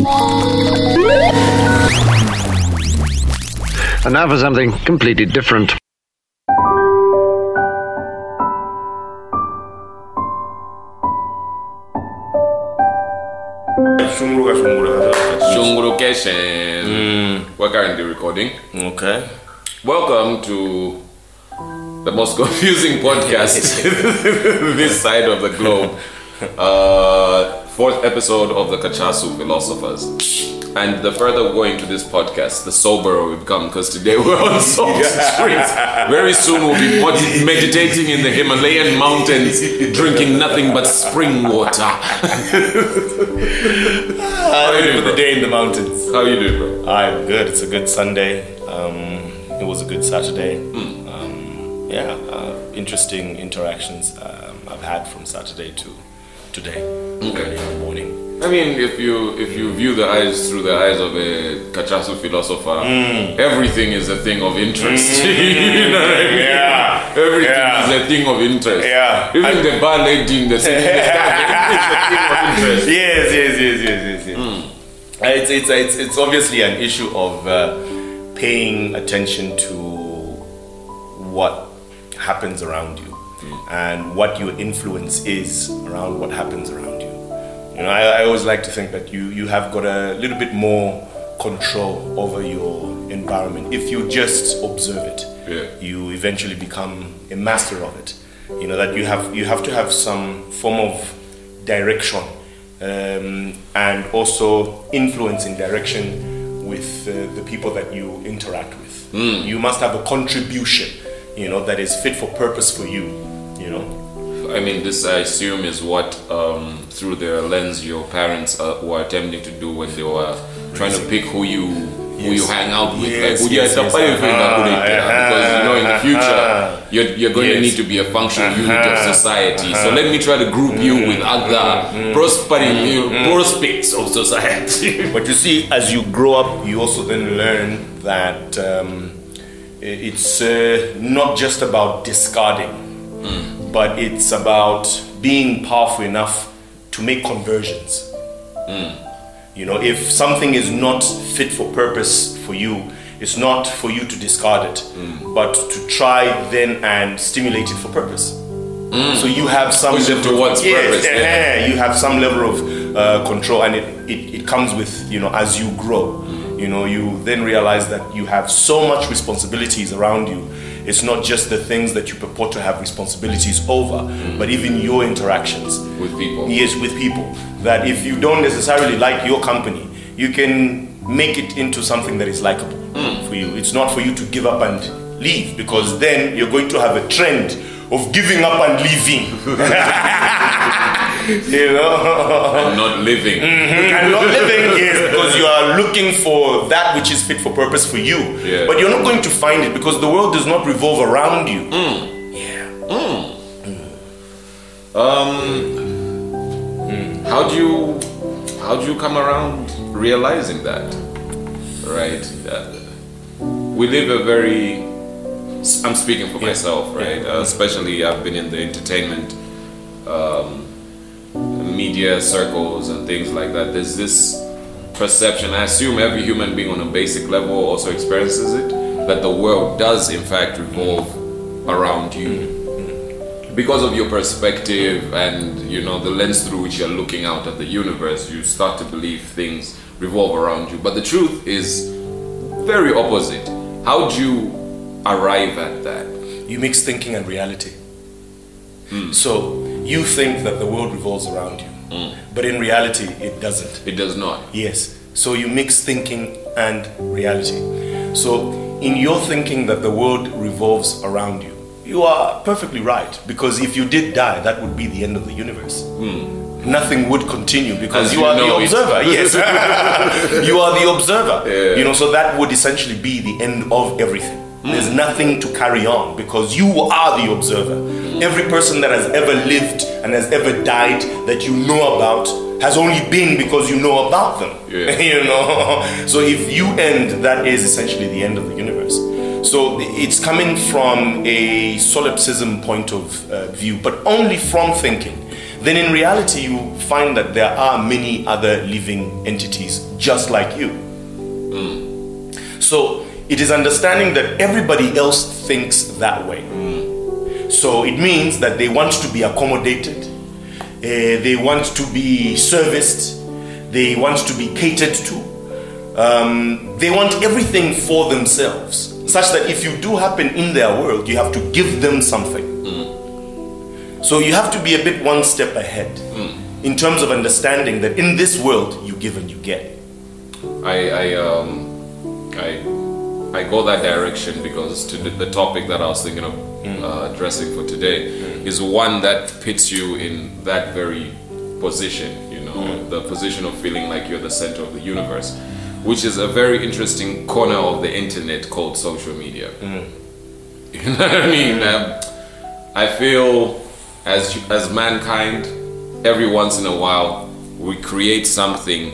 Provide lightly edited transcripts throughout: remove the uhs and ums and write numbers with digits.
And now for something completely different. We're currently recording. Okay. Welcome to the most confusing podcast this side of the globe. Fourth episode of the Kachasu Philosophers. And the further we go into this podcast, the soberer we become, because today we're on salt streets. Very soon we'll be meditating in the Himalayan mountains, drinking nothing but spring water. How are you doing for the day in the mountains? How you doing, bro? I'm good. It's a good Sunday. It was a good Saturday. Interesting interactions I've had from Saturday to today. Okay. In the morning. I mean, if you view the eyes through the eyes of a Kachasu philosopher, everything is a thing of interest. You know what I mean? Yeah. Everything is a thing of interest. Yeah. Even the bar lady in the city, it's a thing of interest. Yes. It's obviously an issue of paying attention to what happens around you and what your influence is around what happens around you. You know, I always like to think that you have got a little bit more control over your environment. If you just observe it, you eventually become a master of it. You know, that you have to have some form of direction and also influence in direction with the people that you interact with. You must have a contribution, you know, that is fit for purpose for you, you know. I mean, this I assume is what, through their lens, your parents were attempting to do when they were trying to pick who you hang out with. Because you know, in the future you're going to need to be a functional unit of society. So let me try to group you with other prospering prospects of society. But you see, as you grow up, you also then learn that it's not just about discarding. But it's about being powerful enough to make conversions. You know, if something is not fit for purpose for you, it's not for you to discard it, but to try then and stimulate it for purpose. So you have some level towards purpose. You have some level of control, and it comes with, you know, as you grow. You know, you then realize that you have so much responsibilities around you. It's not just the things that you purport to have responsibilities over, but even your interactions with people. Yes, with people. That if you don't necessarily like your company, you can make it into something that is likable for you. It's not for you to give up and leave, because then you're going to have a trend of giving up and leaving. You know? And not living. And not living is because you are looking for that which is fit for purpose for you. Yeah. But you're not going to find it because the world does not revolve around you. How do you come around realizing that? Right? We live a very, I'm speaking for myself, right? Especially I've been in the entertainment media circles and things like that. There's this perception, I assume every human being on a basic level also experiences it, that the world does in fact revolve around you. Because of your perspective and, you know, the lens through which you're looking out at the universe, you start to believe things revolve around you. But the truth is very opposite. How do you arrive at that? You mix thinking and reality. So you think that the world revolves around you, but in reality it doesn't. It does not. Yes. So you mix thinking and reality. So in your thinking that the world revolves around you, you are perfectly right, because if you did die, that would be the end of the universe. Nothing would continue because you are the observer. Yes. You are the observer. You know, so that would essentially be the end of everything. There's nothing to carry on because you are the observer. Every person that has ever lived and has ever died that you know about has only been because you know about them. You know? So if you end, that is essentially the end of the universe. So it's coming from a solipsism point of view, but only from thinking then in reality you find that there are many other living entities just like you. So it is understanding that everybody else thinks that way. So it means that they want to be accommodated, they want to be serviced, they want to be catered to, they want everything for themselves, such that if you do happen in their world, you have to give them something. So you have to be a bit one step ahead in terms of understanding that in this world you give and you get. I go that direction because to the topic that I was thinking of addressing for today is one that puts you in that very position, you know, the position of feeling like you're the center of the universe, which is a very interesting corner of the internet called social media. You know what I mean? I feel as mankind, every once in a while we create something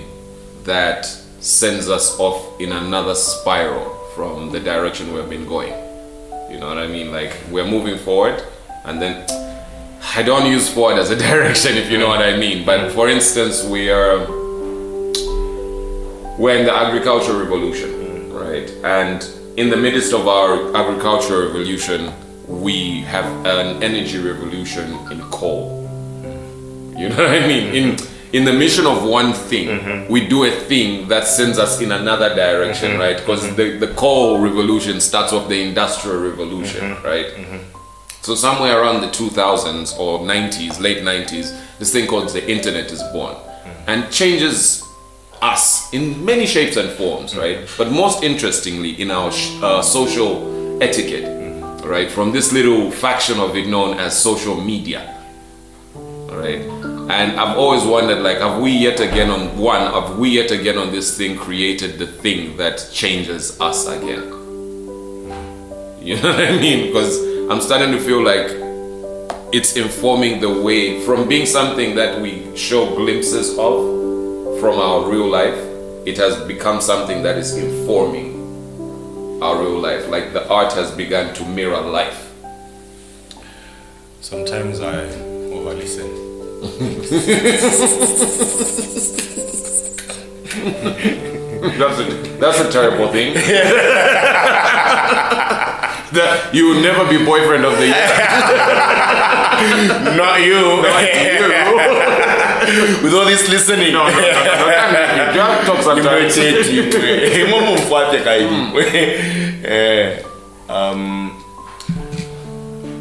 that sends us off in another spiral from the direction we've been going. You know what I mean? Like, we're moving forward, and then I don't use forward as a direction, if you know what I mean. But for instance, we're in the agricultural revolution, right? And in the midst of our agricultural revolution, we have an energy revolution in coal. You know what I mean? In the mission of one thing, we do a thing that sends us in another direction, right? Because the coal revolution starts off the industrial revolution, right? So somewhere around the 2000s or 90s, late 90s, this thing called the internet is born and changes us in many shapes and forms, right? But most interestingly, in our social etiquette, right? From this little faction of it known as social media, right? And I've always wondered, like, have we yet again on this thing created the thing that changes us again? You know what I mean? Because I'm starting to feel like it's informing the way from being something that we show glimpses of from our real life. It has become something that is informing our real life. Like the art has begun to mirror life. Sometimes I over-listen. That's a terrible thing. That you will never be boyfriend of the year. Not you. With all this listening. No. You have to talk sometimes.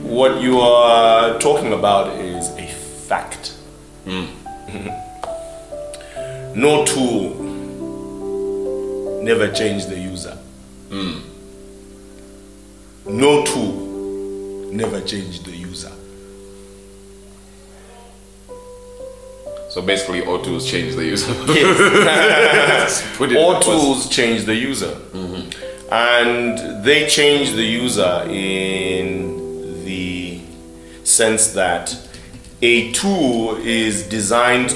What you are talking about is a fact. No tool never changed the user. No tool never changed the user. So basically, all tools change the user. Yes. All tools change the user. And they change the user in the sense that a tool is designed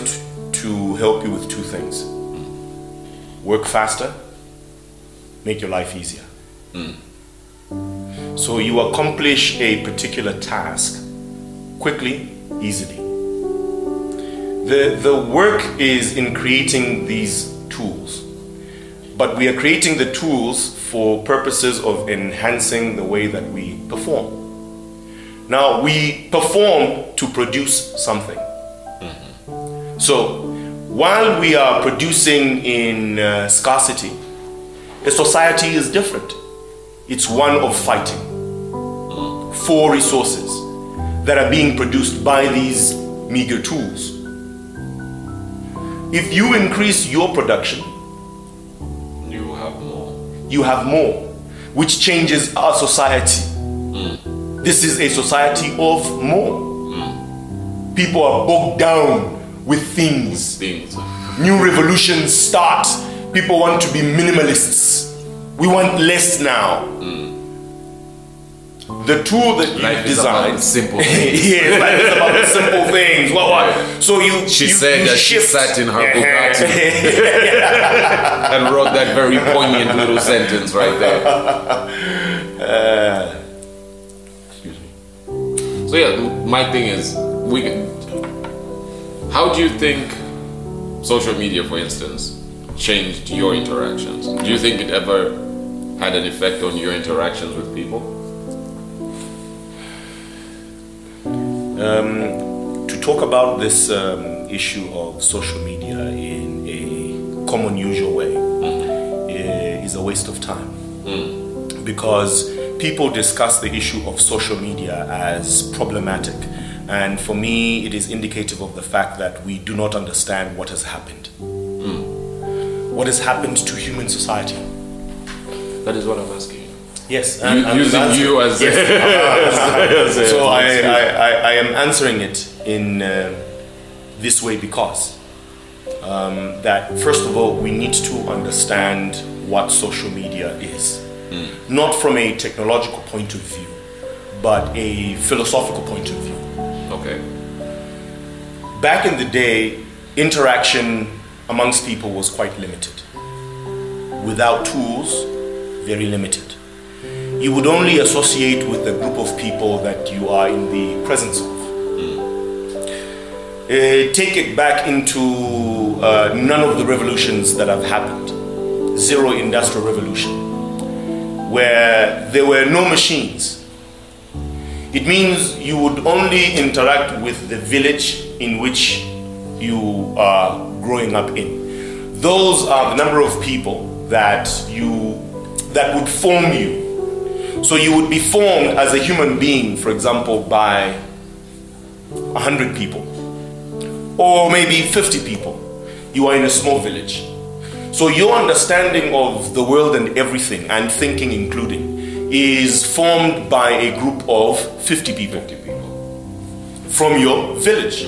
to help you with two things. Work faster, make your life easier. So you accomplish a particular task quickly, easily. The work is in creating these tools, but we are creating the tools for purposes of enhancing the way that we perform. Now, we perform to produce something. So, while we are producing in scarcity, a society is different. It's one of fighting for resources that are being produced by these meager tools. If you increase your production, you have more, which changes our society. This is a society of more. People are bogged down with things. New revolutions start. People want to be minimalists. We want less now. The tool that you designed, simple. Yeah, life is about the simple things. What? So she said that she sat in her Bugatti and wrote that very poignant little sentence right there. Excuse me. So yeah, my thing is, How do you think social media, for instance, changed your interactions? Do you think it ever had an effect on your interactions with people? To talk about this issue of social media in a common, usual way is a waste of time. Because people discuss the issue of social media as problematic. And for me, it is indicative of the fact that we do not understand what has happened. What has happened to human society. That is what I'm asking. Yes, using you as yes. So I am answering it in this way because that first of all we need to understand what social media is, not from a technological point of view, but a philosophical point of view. Okay. Back in the day, interaction amongst people was quite limited. Without tools, very limited. You would only associate with the group of people that you are in the presence of. Take it back into none of the revolutions that have happened. Zero industrial revolution, where there were no machines. It means you would only interact with the village in which you are growing up in. Those are the number of people that would form you. So you would be formed as a human being, for example, by 100 people or maybe 50 people. You are in a small village. So your understanding of the world and everything, and thinking including, is formed by a group of 50 people from your village.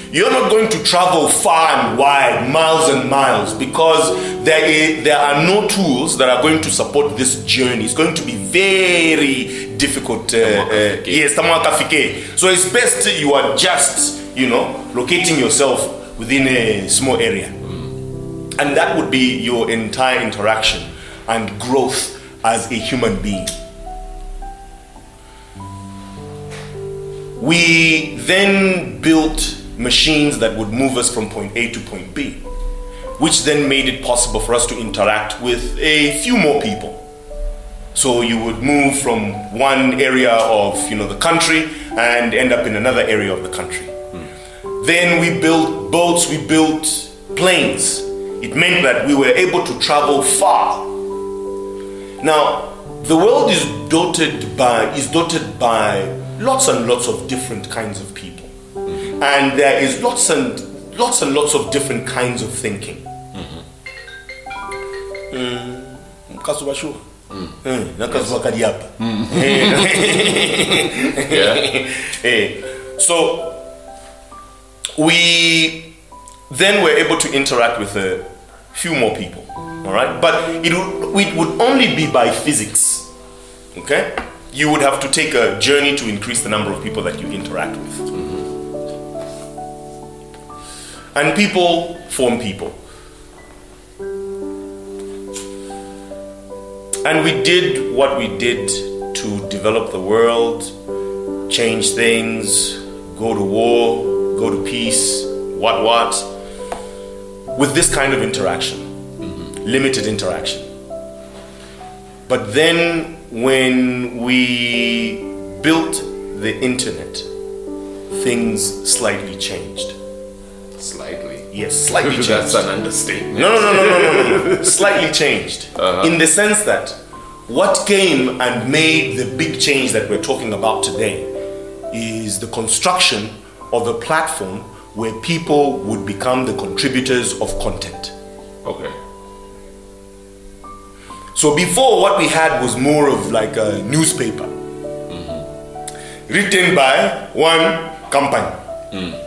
You're not going to travel far and wide, miles and miles, because there are no tools that are going to support this journey. It's going to be very difficult. Yes, so it's best you are just, locating yourself within a small area. And that would be your entire interaction and growth as a human being. We then built machines that would move us from point A to point B, which then made it possible for us to interact with a few more people. So you would move from one area of the country and end up in another area of the country. Then we built boats, we built planes. It meant that we were able to travel far. Now, the world is dotted by lots and lots of different kinds of people. And there is lots and lots of different kinds of thinking. So we then were able to interact with a few more people, all right? But it would only be by physics, okay? You would have to take a journey to increase the number of people that you interact with. And people form people. And we did what we did to develop the world, change things, go to war, go to peace, what, with this kind of interaction, limited interaction. But then when we built the internet, things slightly changed. Slightly? Yes, slightly changed. That's an understatement. No. Slightly changed. In the sense that what came and made the big change that we're talking about today is the construction of a platform where people would become the contributors of content. Okay. So before, what we had was more of like a newspaper written by one company.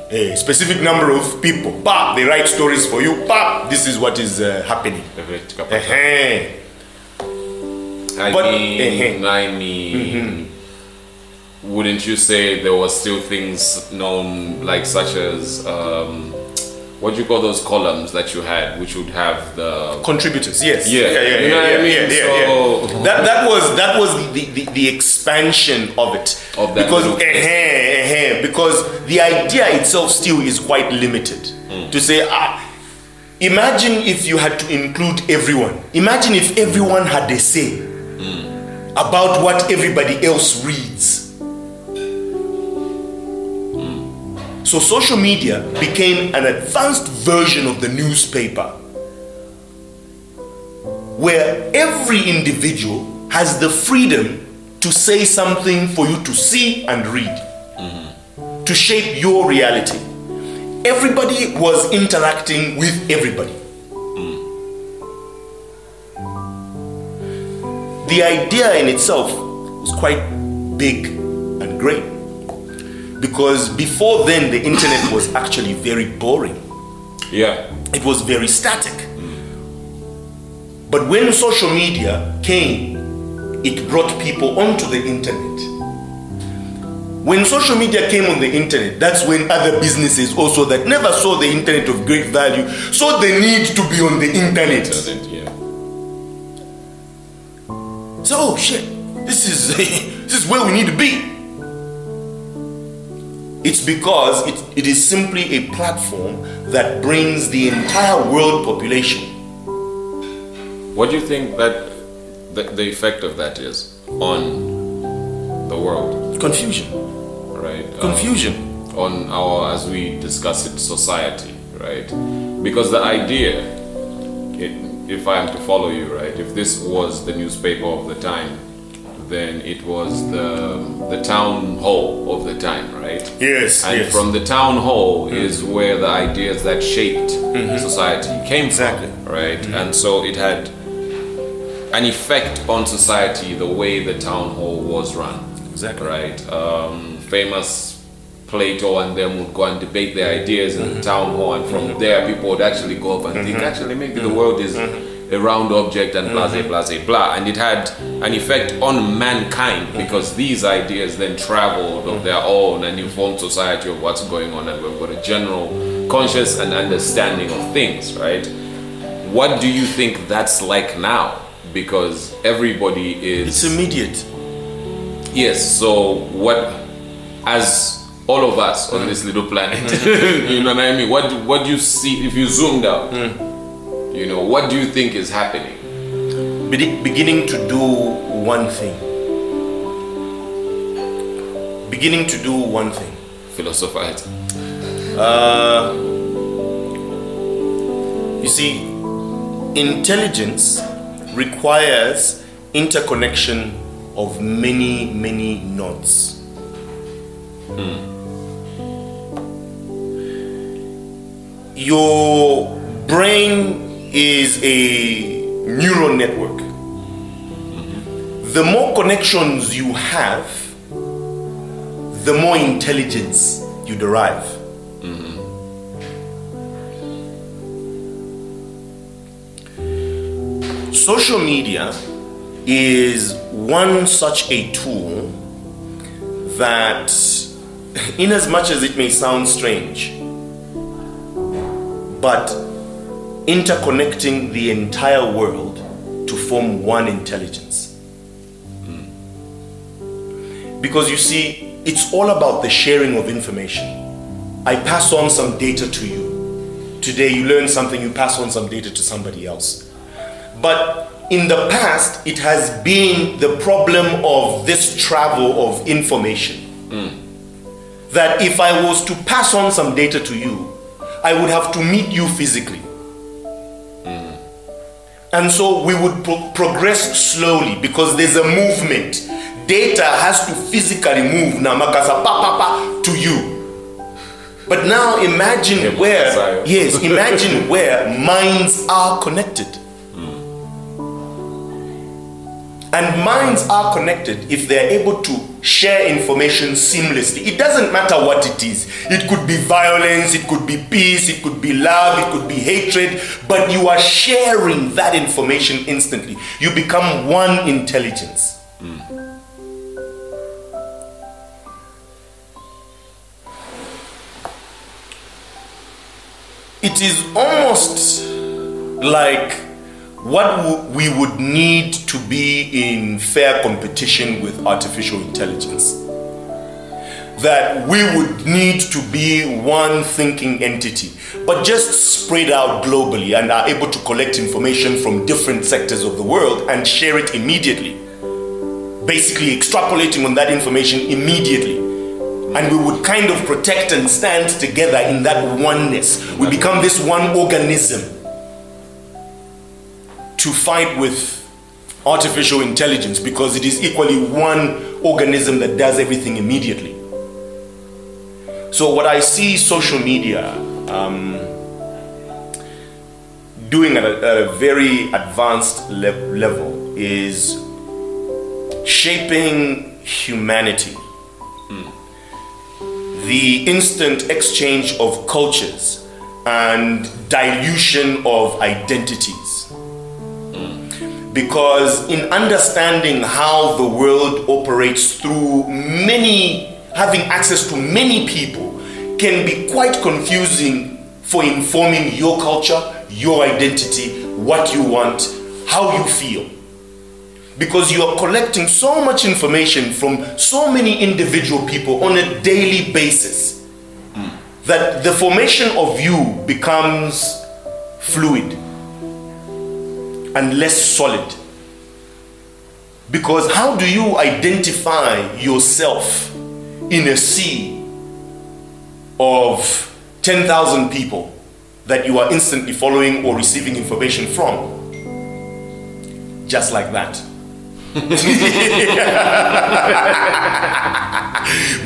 A specific number of people. They write stories for you. This is what is happening. I mean, wouldn't you say there was still things known, like such as what do you call those columns that you had, which would have the contributors? Yes. You know what I mean? So that was the expansion of it. Of that because the idea itself still is quite limited. To say, imagine if you had to include everyone. Imagine if everyone had a say about what everybody else reads. So social media became an advanced version of the newspaper, where every individual has the freedom to say something for you to see and read, to shape your reality. Everybody was interacting with everybody. The idea in itself was quite big and great, because before then the internet was actually very boring. Yeah. It was very static. But when social media came, it brought people onto the internet. When social media came on the internet, that's when other businesses also that never saw the internet of great value saw the need to be on the internet. Yeah. So, oh shit, this is where we need to be. It's because it is simply a platform that brings the entire world population. What do you think that the effect of that is on the world? Confusion. Right. Confusion. On our, as we discuss it, society, right? Because the idea, if I am to follow you, right, if this was the newspaper of the time, then it was the town hall of the time, right? Yes. And yes. from the town hall is where the ideas that shaped society came Exactly. from, right? And so it had an effect on society the way the town hall was run. Exactly. Right. Famous Plato and them would go and debate their ideas in the town hall, and from there people would actually go up and think, actually maybe the world is a round object and blah, blah. And it had an effect on mankind, because these ideas then traveled of their own and informed society of what's going on, and we've got a general conscious and understanding of things, right? What do you think that's like now? Because everybody is... It's immediate. Yes, so what, as all of us on this little planet, you know what I mean? What do you see if you zoomed out? You know, what do you think is happening? Beginning to do one thing. Beginning to do one thing. Philosophers. You see, intelligence requires interconnection of many, many nodes. Your brain is a neural network. The more connections you have, the more intelligence you derive. Social media is one such a tool that, in as much as it may sound strange, but interconnecting the entire world to form one intelligence. Because you see, it's all about the sharing of information. I pass on some data to you. Today you learn something, you pass on some data to somebody else. But in the past, it has been the problem of this travel of information. That if I was to pass on some data to you, I would have to meet you physically. And so we would progress slowly, because there's a movement. Data has to physically move namakasa to you. But now imagine where, yes, imagine where minds are connected. And minds are connected if they're able to share information seamlessly. It doesn't matter what it is. It could be violence, it could be peace, it could be love, it could be hatred, but you are sharing that information instantly. You become one intelligence. It is almost like what we would need to be in fair competition with artificial intelligence. that we would need to be one thinking entity, but just spread out globally and are able to collect information from different sectors of the world and share it immediately. Basically extrapolating on that information immediately. And we would kind of protect and stand together in that oneness. We become this one organism to fight with artificial intelligence, because it is equally one organism that does everything immediately. So what I see social media doing at a very advanced level is shaping humanity. The instant exchange of cultures and dilution of identities. Because in understanding how the world operates through having access to many people can be quite confusing for informing your culture, your identity, what you want, how you feel. Because you are collecting so much information from so many individual people on a daily basis that the formation of you becomes fluid and less solid. Because how do you identify yourself in a sea of 10,000 people that you are instantly following or receiving information from? Just like that.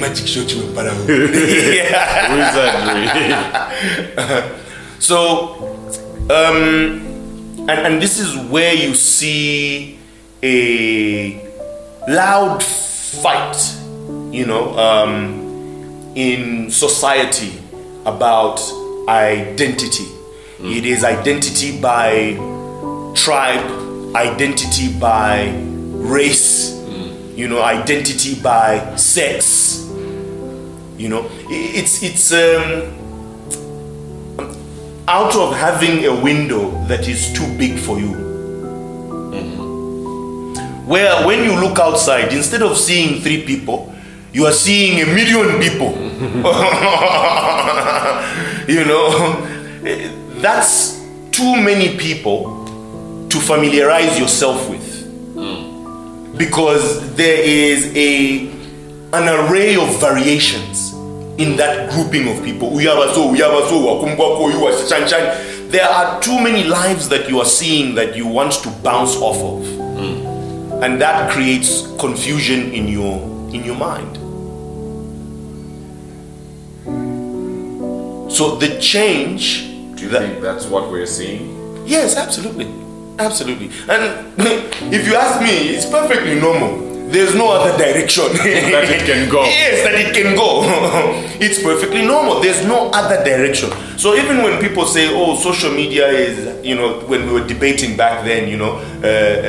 Magic shot you in So, and this is where you see a loud fight, in society about identity. It is identity by tribe, identity by race, identity by sex. It's out of having a window that is too big for you. Where when you look outside, instead of seeing 3 people, you are seeing 1 million people. That's too many people to familiarize yourself with. Because there is an array of variations in that grouping of people. There are too many lives that you are seeing that you want to bounce off of. And that creates confusion in your mind. So the change... Do you think that's what we're seeing? Yes, absolutely. Absolutely. And if you ask me, it's perfectly normal. There's no other direction that it can go. Yes, that it can go. It's perfectly normal. There's no other direction. So even when people say, oh, social media is, when we were debating back then,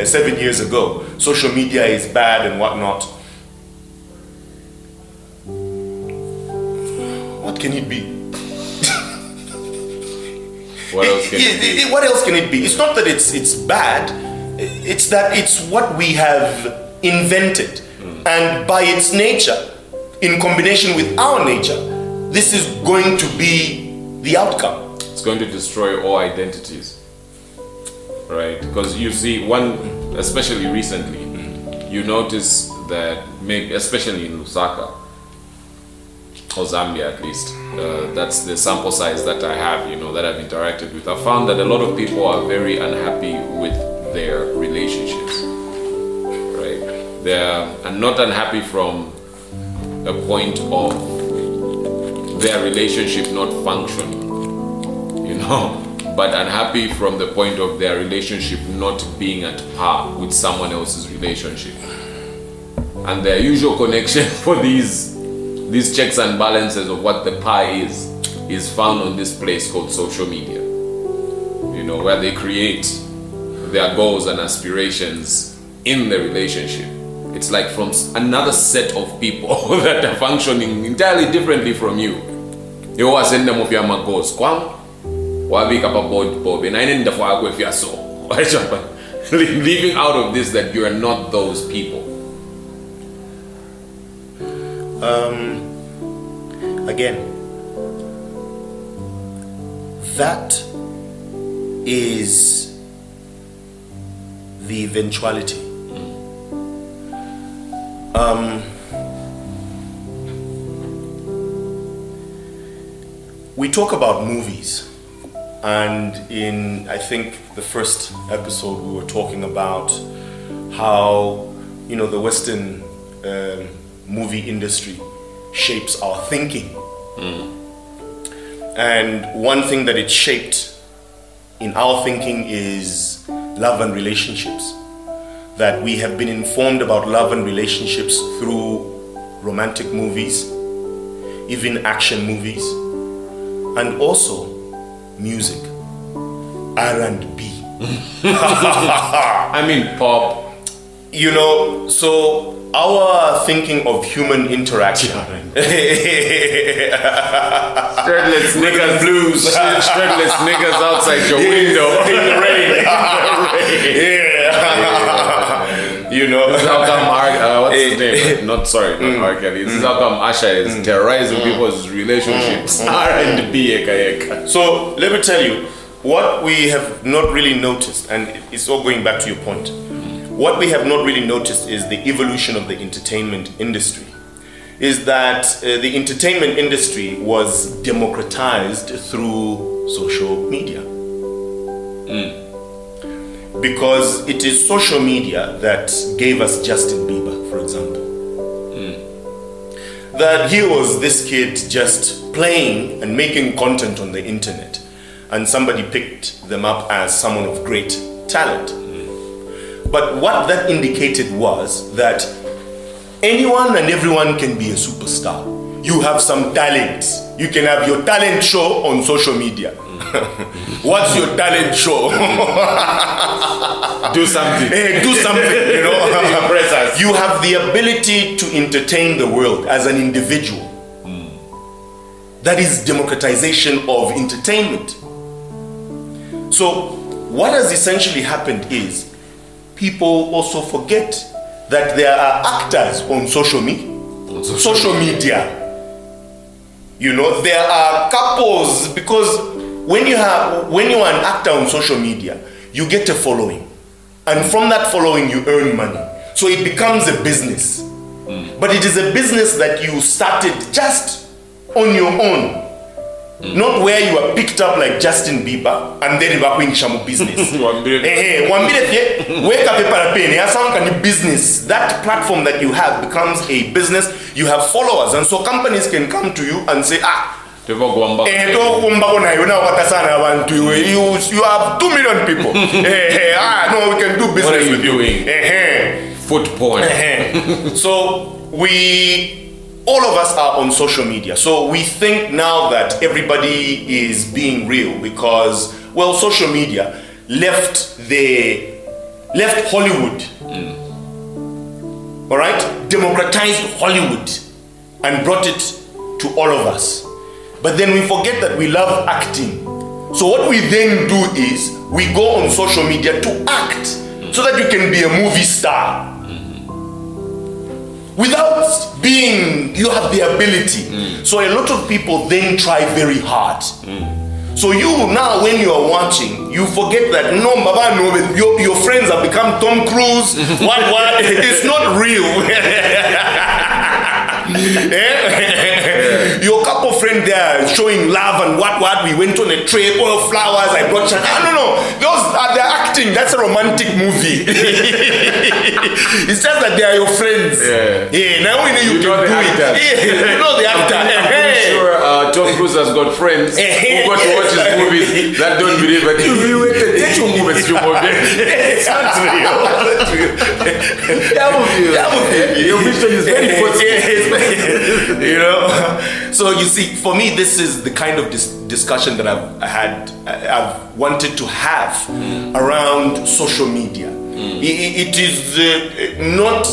7 years ago, social media is bad and whatnot. What can it be? What else can it be? What else can it be? It's not that it's bad. It's that it's what we have invented. And by its nature, in combination with our nature, this is going to be the outcome. It's going to destroy all identities. Right? Because you see, especially recently, you notice that maybe, especially in Lusaka, or Zambia at least, that's the sample size that I have, that I've interacted with. I found that a lot of people are very unhappy with their relationships, right? They are not unhappy from a point of their relationship not functioning, but unhappy from the point of their relationship not being at par with someone else's relationship. And their usual connection for these checks and balances of what the pie is found on this place called social media, where they create their goals and aspirations in the relationship. It's like from another set of people that are functioning entirely differently from you. You always send them of your goals. Leaving out of this that you are not those people. again, that is the eventuality. We talk about movies, and in, I think, the first episode we were talking about how, you know, the Western movie industry shapes our thinking. And one thing that it shaped in our thinking is love and relationships. That we have been informed about love and relationships through romantic movies, even action movies, and also music, R&B. I mean pop. You know, so our thinking of human interaction. Shirtless niggas blues. Shirtless niggas outside your window in the rain. You know, this is how come what's his name? Not R. Kelly. This is how come Asha is terrorizing people's relationships. R&B. So let me tell you, what we have not really noticed, and it's all going back to your point. What we have not really noticed is the evolution of the entertainment industry. Is that the entertainment industry was democratized through social media. Because it is social media that gave us Justin Bieber, for example. That he was this kid just playing and making content on the internet, and somebody picked them up as someone of great talent. But what that indicated was that anyone and everyone can be a superstar. You have some talent. You can have your talent show on social media. What's your talent show? Do something. Do something, you know. Impress us. You have the ability to entertain the world as an individual. That is democratization of entertainment. So what has essentially happened is people also forget that there are actors on social media. You know, there are couples, because when you are an actor on social media, you get a following, and from that following you earn money. So it becomes a business. But it is a business that you started just on your own. Not where you are picked up like Justin Bieber and then you are going shamu business. Wake up a business. That platform that you have becomes a business. You have followers, and so companies can come to you and say, you have 2 million people. No, we can do business. What are you with doing? Foot porn. So all of us are on social media. So we think now that everybody is being real because, well, social media left Hollywood. All right? Democratized Hollywood and brought it to all of us. But then we forget that we love acting. So what we then do is we go on social media to act so that you can be a movie star. Without being, you have the ability. So a lot of people then try very hard. So you now, when you are watching, you forget that your friends have become Tom Cruise. What? It's not real. Your couple friend there showing love and what we went on a trip, oil flowers, I brought no, those are the acting. That's a romantic movie. It's just that they are your friends. Now we know you can do it. You know the actor. I'm sure Tom Cruise has got friends who got to watch his movies that don't believe it. It's not real. Your vision is very positive. You know, so you see, for me, this is the kind of discussion that I've wanted to have around social media. It is not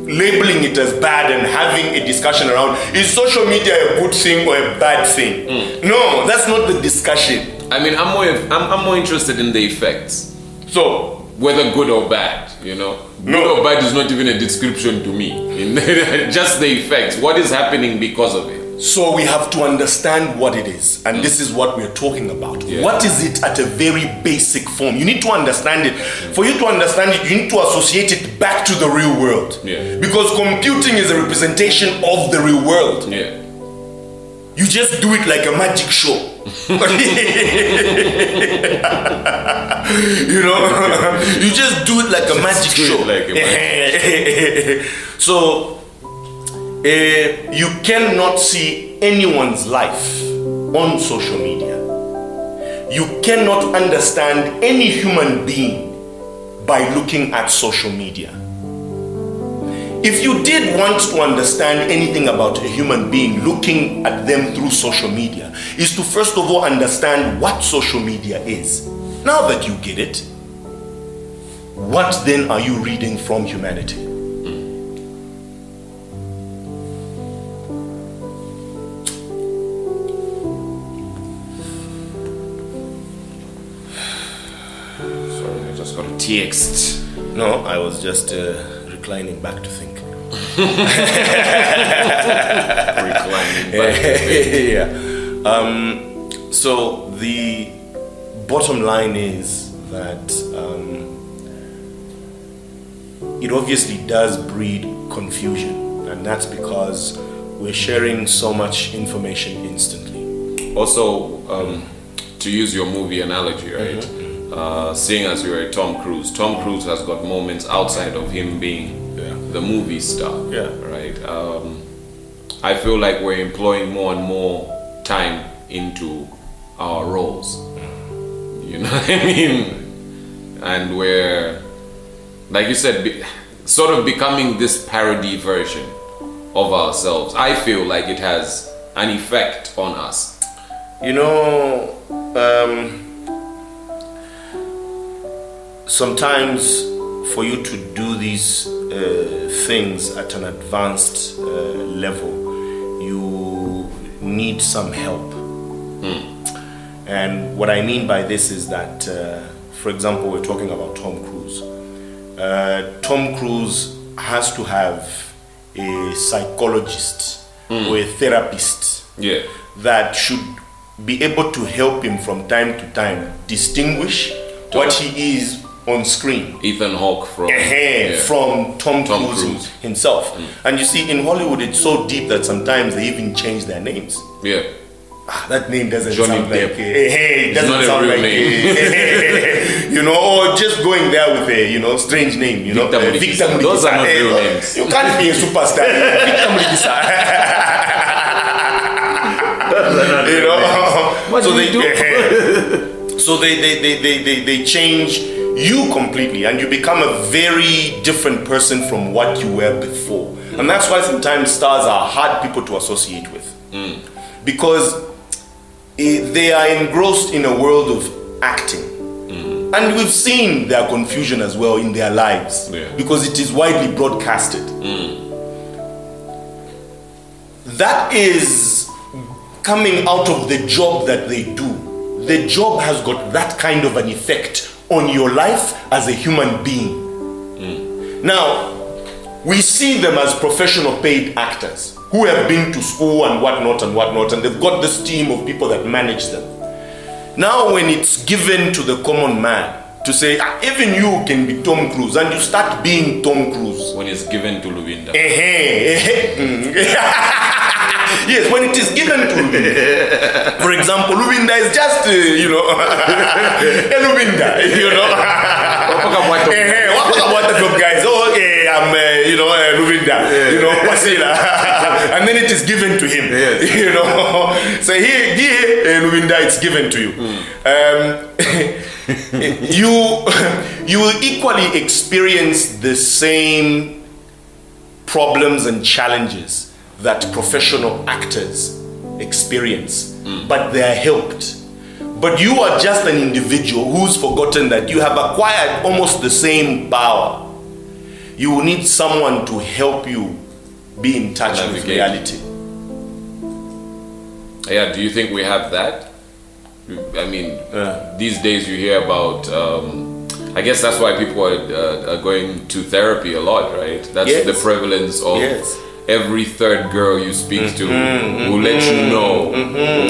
labeling it as bad and having a discussion around, is social media a good thing or a bad thing? No, that's not the discussion. I mean, I'm more interested in the effects. So whether good or bad, you know. Good or bad is not even a description to me. Just the effects. What is happening because of it? So we have to understand what it is, and this is what we're talking about. Yeah. What is it at a very basic form? You need to understand it. For you to understand it, you need to associate it back to the real world. Yeah. Because computing is a representation of the real world. Yeah. You just do it like a magic show. You know, you just do it like a magic show. Like a magic So you cannot see anyone's life on social media. You cannot understand any human being by looking at social media. If you did want to understand anything about a human being, looking at them through social media is to first of all understand what social media is. Now that you get it, what then are you reading from humanity? Sorry, I just got a text. No, I was just reclining back to think. Reclining back. Yeah. So the bottom line is that it obviously does breed confusion, and that's because we're sharing so much information instantly. Also, to use your movie analogy, right? Seeing as you're a Tom Cruise has got moments outside of him being the movie star. Yeah. Right. I feel like we're employing more and more time into our roles. You know what I mean? And we're, like you said, sort of becoming this parody version of ourselves. I feel like it has an effect on us. You know, sometimes for you to do these things at an advanced level, you need some help. And what I mean by this is that, for example, we're talking about Tom Cruise. Tom Cruise has to have a psychologist or a therapist that should be able to help him from time to time distinguish what he is on screen. Ethan Hawke from Tom Cruise himself. And you see, in Hollywood, it's so deep that sometimes they even change their names. Yeah. That name doesn't Johnny sound Depp. like it doesn't not a sound real like name. You know, or just going there with a strange name. You know, Victor Muligisa. Those are not real names. You can't be a superstar. Victor Muligisa. You know, what do they do? So they change you completely, and you become a very different person from what you were before. And that's why sometimes stars are hard people to associate with, because they are engrossed in a world of acting. And we've seen their confusion as well in their lives, because it is widely broadcasted. That is coming out of the job that they do. The job has got that kind of an effect on your life as a human being. Now, we see them as professional paid actors who have been to school and whatnot, and they've got this team of people that manage them. Now, when it's given to the common man to say, even you can be Tom Cruise, and you start being Tom Cruise. When it's given to Luvinda. Yes, when it is given to Luvinda. For example, Luvinda is just, a Luvinda, What about the top guys? Oh, okay, I'm, Luvinda, Wasila. And then it is given to him, So here, Luvinda, it's given to you. You will equally experience the same problems and challenges that professional actors experience, but they are helped. But you are just an individual who's forgotten that you have acquired almost the same power. You will need someone to help you be in touch with reality. Yeah, do you think we have that? I mean, these days you hear about, I guess that's why people are going to therapy a lot, right? That's the prevalence of every third girl you speak to will let you know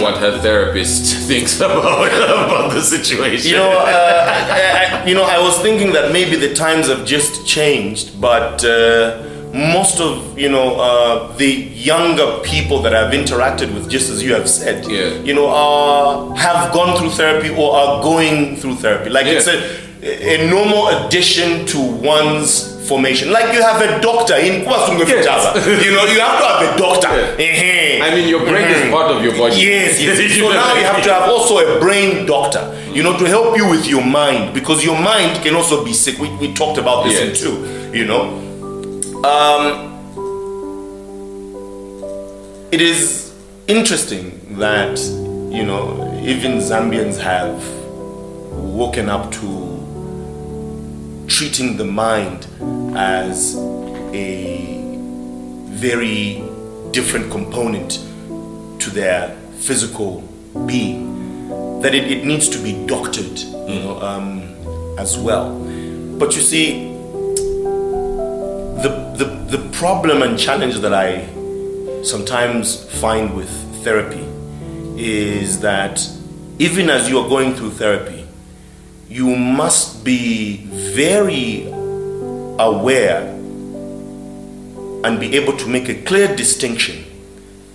what her therapist thinks about the situation. I was thinking that maybe the times have just changed, but most of the younger people that I've interacted with, just as you have said, have gone through therapy or are going through therapy. Like it's a normal addition to one's formation. Like you have a doctor in Kwasunga Fitaza. You have to have a doctor. I mean, your brain is part of your body. Yes. So now you have to have also a brain doctor, to help you with your mind, because your mind can also be sick. We talked about this too, It is interesting that, even Zambians have woken up to treating the mind as a very different component to their physical being, that it needs to be doctored, as well. But you see, the problem and challenge that I sometimes find with therapy is that even as you are going through therapy, you must be very aware and be able to make a clear distinction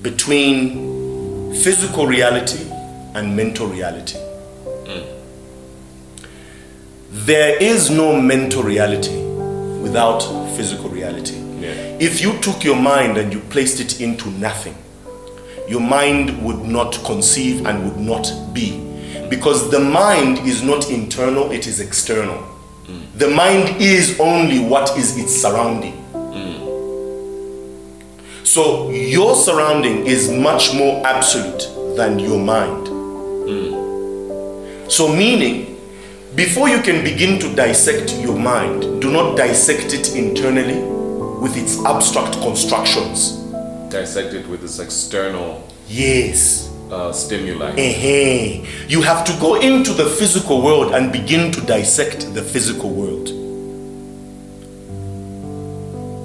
between physical reality and mental reality. There is no mental reality without physical reality. If you took your mind and you placed it into nothing, your mind would not conceive and would not be. Because the mind is not internal, it is external. The mind is only what is its surrounding. So your surrounding is much more absolute than your mind. So meaning, before you can begin to dissect your mind, do not dissect it internally with its abstract constructions. Dissect it with its external stimuli. You have to go into the physical world and begin to dissect the physical world.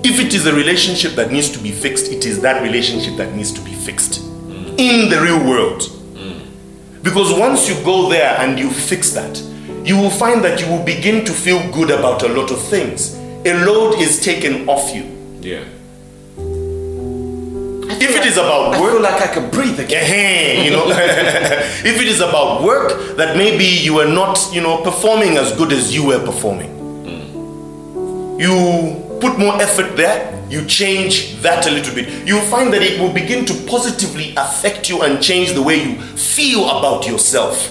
If it is a relationship that needs to be fixed, it is that relationship that needs to be fixed in the real world. Because once you go there and you fix that, you will find that you will begin to feel good about a lot of things. A load is taken off you. If it is about work, I feel like I can breathe again. If it is about work that maybe you are not, performing as good as you were performing, you put more effort there, you change that a little bit, you'll find that it will begin to positively affect you and change the way you feel about yourself.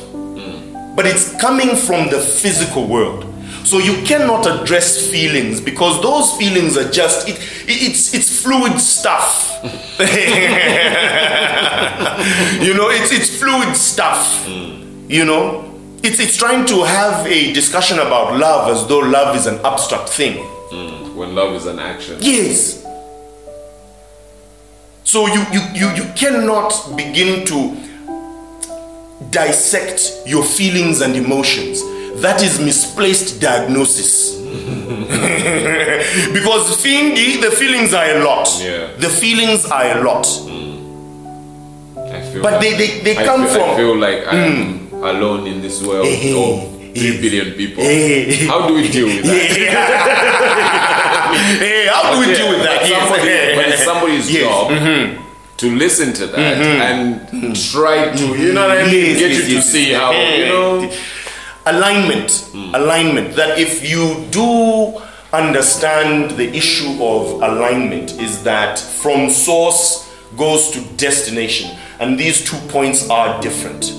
But it's coming from the physical world. So you cannot address feelings because those feelings are just, it's fluid stuff. It's fluid stuff. It's trying to have a discussion about love as though love is an abstract thing. When love is an action. Yes. So you cannot begin to dissect your feelings and emotions. That is misplaced diagnosis. Because the feelings are a lot. The feelings are a lot. But they come from... I feel like I'm alone in this world of 3 billion people. How do we deal with that? How do we deal with that? When it's somebody's job to listen to that and try to, get you to see how, Alignment. That if you do understand the issue of alignment is that from source goes to destination. And these 2 points are different.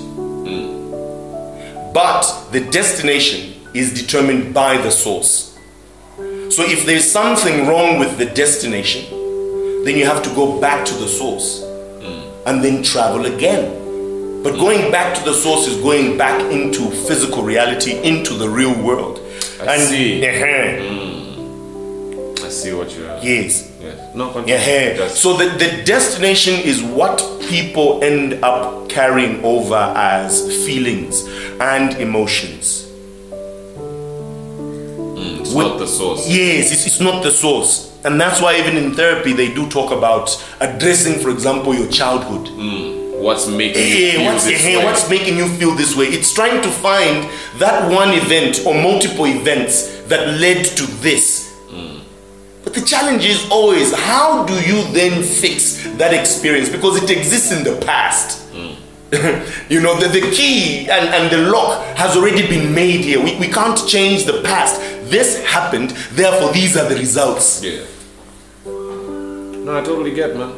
But the destination is determined by the source. So if there's something wrong with the destination, then you have to go back to the source and then travel again. But going back to the source is going back into physical reality, into the real world. I see what you are. Yes. No, continue. So the destination is what people end up carrying over as feelings and emotions. It's not the source. Yes, it's not the source. And that's why even in therapy, they do talk about addressing, for example, your childhood. What's making you feel this way? What's making you feel this way? It's trying to find that one event or multiple events that led to this. But the challenge is always, how do you then fix that experience? Because it exists in the past. You know, the key and the lock has already been made here. We can't change the past. This happened, therefore these are the results. Yeah. No, I totally get, man.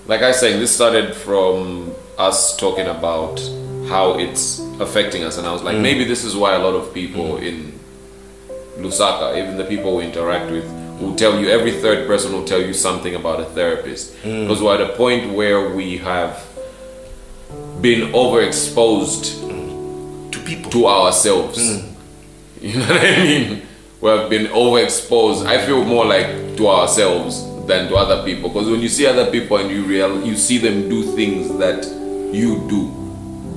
Like I say, this started from us talking about how it's affecting us, and I was like, maybe this is why a lot of people in Lusaka, even the people we interact with, will tell you, every third person will tell you something about a therapist. Because we're at a point where we have been overexposed To people. to ourselves. You know what I mean? We have been overexposed. I feel more like to ourselves than to other people. Because when you see other people and you see them do things that you do,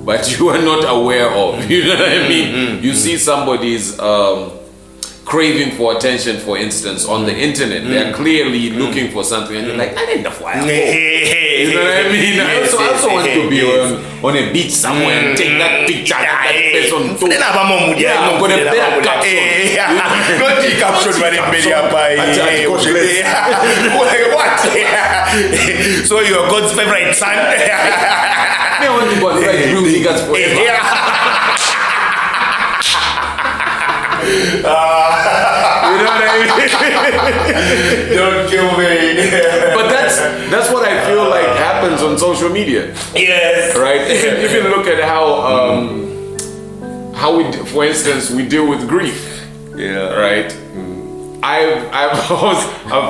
but you are not aware of. You know what I mean? You see somebody's craving for attention, for instance, on the internet. They're clearly looking for something, and you're like, I need the fire. You know what I mean? I also want to be on a beach somewhere and take that picture that person took. Yeah, I'm gonna better caption. Not the caption, but in media by what? So you're God's favorite son? I want to go and write blue niggas forever. You know what I mean? Don't kill me. But that's what I feel like happens on social media. Yes. Right? If you look at how we, for instance, we deal with grief. Yeah. Right? I've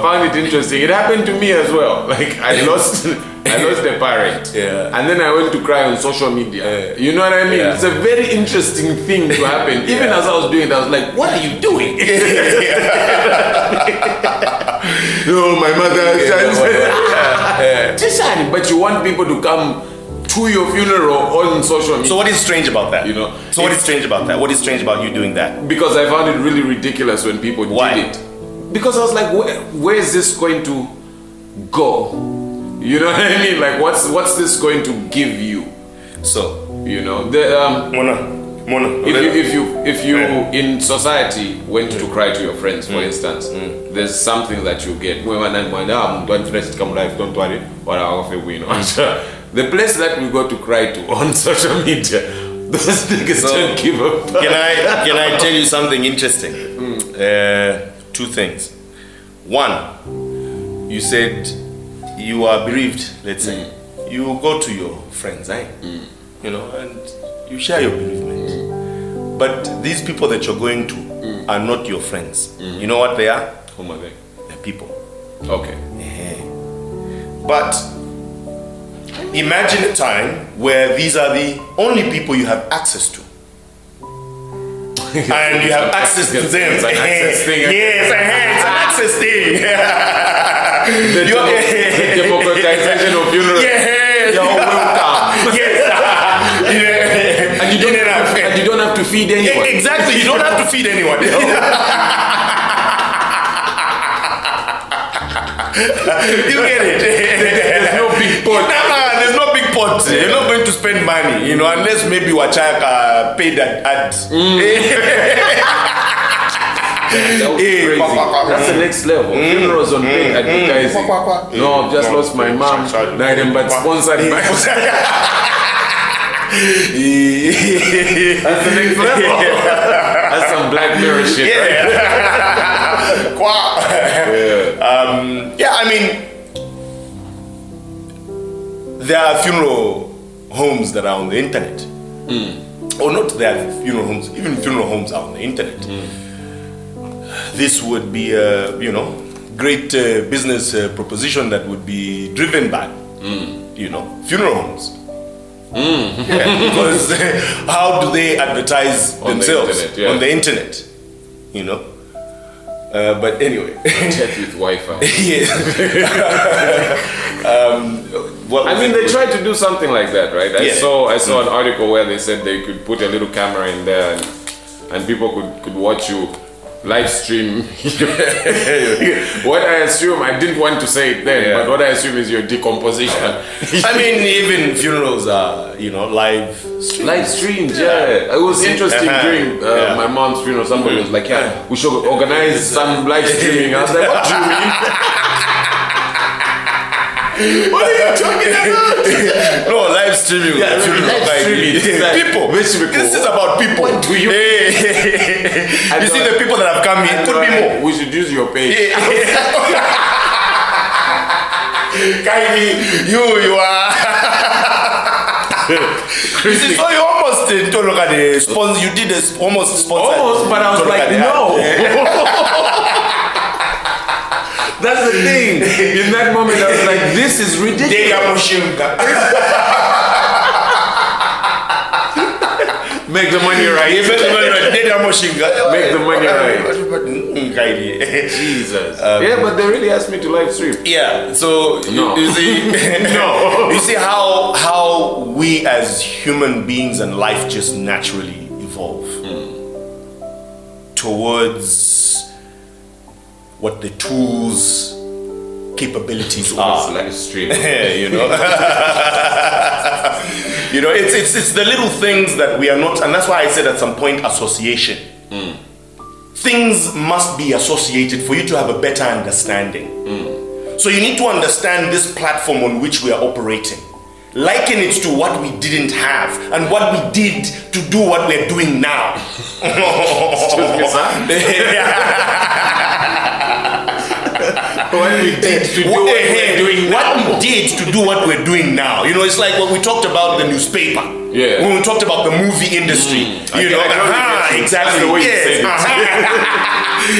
found it interesting. It happened to me as well. Like I lost a parent, and then I went to cry on social media. You know what I mean? It's a very interesting thing to happen. Even as I was doing it, I was like, "What are you doing?" No, my mother. But you want people to come to your funeral on social media. So what is strange about that? You know. So what is strange about that? What is strange about you doing that? Because I found it really ridiculous when people did it. Because I was like, where is this going to go? You know what I mean? Like, what's this going to give you? So, you know, the if you in society went to cry to your friends, for instance, there's something that you get. Don't worry, the place that we go to cry to on social media, those niggas don't give a fuck. Can I tell you something interesting? Two things. One, you said you are bereaved, let's say. You go to your friends, you know, and you share your bereavement. But these people that you're going to are not your friends. You know what they are? Whom are they? They're people. Okay. But imagine a time where these are the only people you have access to. And you have access to them. It's an access thing. Yes, it's an access thing. The democratization of funerals. Yes. You're welcome. Yes. And you don't have to feed anyone. Exactly, you don't have to feed anyone. You get it? There's no big pot. There's no big pot. You're not going to spend money, you know, unless maybe Wachaka paid that ad. That was crazy. That's the next level. Funerals on paid advertising. No, I've just lost my mom. But sponsored by. That's the next level. That's some Black Mirror shit, right? I mean, there are funeral homes that are on the internet. Or not there are funeral homes, even funeral homes are on the internet. This would be a, great business proposition that would be driven by, funeral homes. Because how do they advertise themselves on the internet? But anyway, chat with Wi-Fi. Yes. They tried to do something like that, right? I saw an article where they said they could put a little camera in there and people could watch you live stream. What I assume, I didn't want to say it then, but what I assume is your decomposition. I mean, even funerals are, live streams. Live streams, yeah. It was interesting during my mom's funeral. Somebody was like, yeah, we should organize some live streaming. I was like, what do you mean? What are you talking about? No, live streaming. Yeah, live streaming. People. This is about people. What do you you see the people that have come here. Could be more. We should use your page. Kylie, you are. You see, so you almost did sponsor. You did almost sponsor. Almost, but I was like, no. That's the thing. In that moment, I was like, this is ridiculous. Make the money right. Make the money right. Jesus. Yeah, but they really asked me to live stream. Yeah. So no. You see, no. You see how we as human beings and life just naturally evolve towards what the tools, capabilities are. Live stream. It's the little things that we are not, and that's why I said at some point association. Things must be associated for you to have a better understanding. So you need to understand this platform on which we are operating. Liken it to what we didn't have and what we did to do what we're doing now. Excuse me, son? What we did to do what we're doing now. What we did to do what we're doing now. It's like what we talked about the newspaper. Yeah. When we talked about the movie industry. Exactly. That's the way you said it.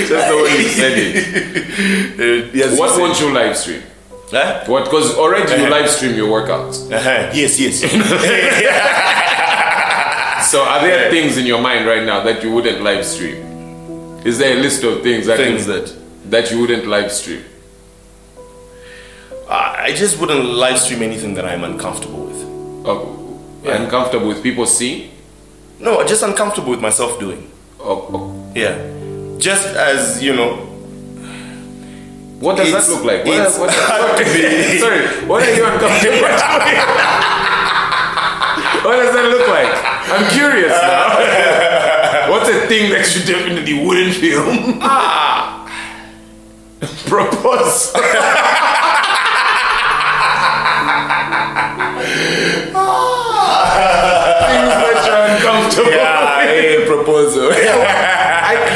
That's the way you said it. Yes, what won't you live stream? Huh? What? Because already you live stream your workouts. Yes. So are there things in your mind right now that you wouldn't live stream? Is there a list of things that you wouldn't live stream? I just wouldn't live stream anything that I'm uncomfortable with. Oh, uncomfortable with people seeing? No, just uncomfortable with myself doing. Oh. Yeah. Just as, What does that look like? Sorry, what are you uncomfortable with? What does that look like? I'm curious now. What's a thing that you definitely wouldn't film? Propose. Things that you're uncomfortable with. Proposal.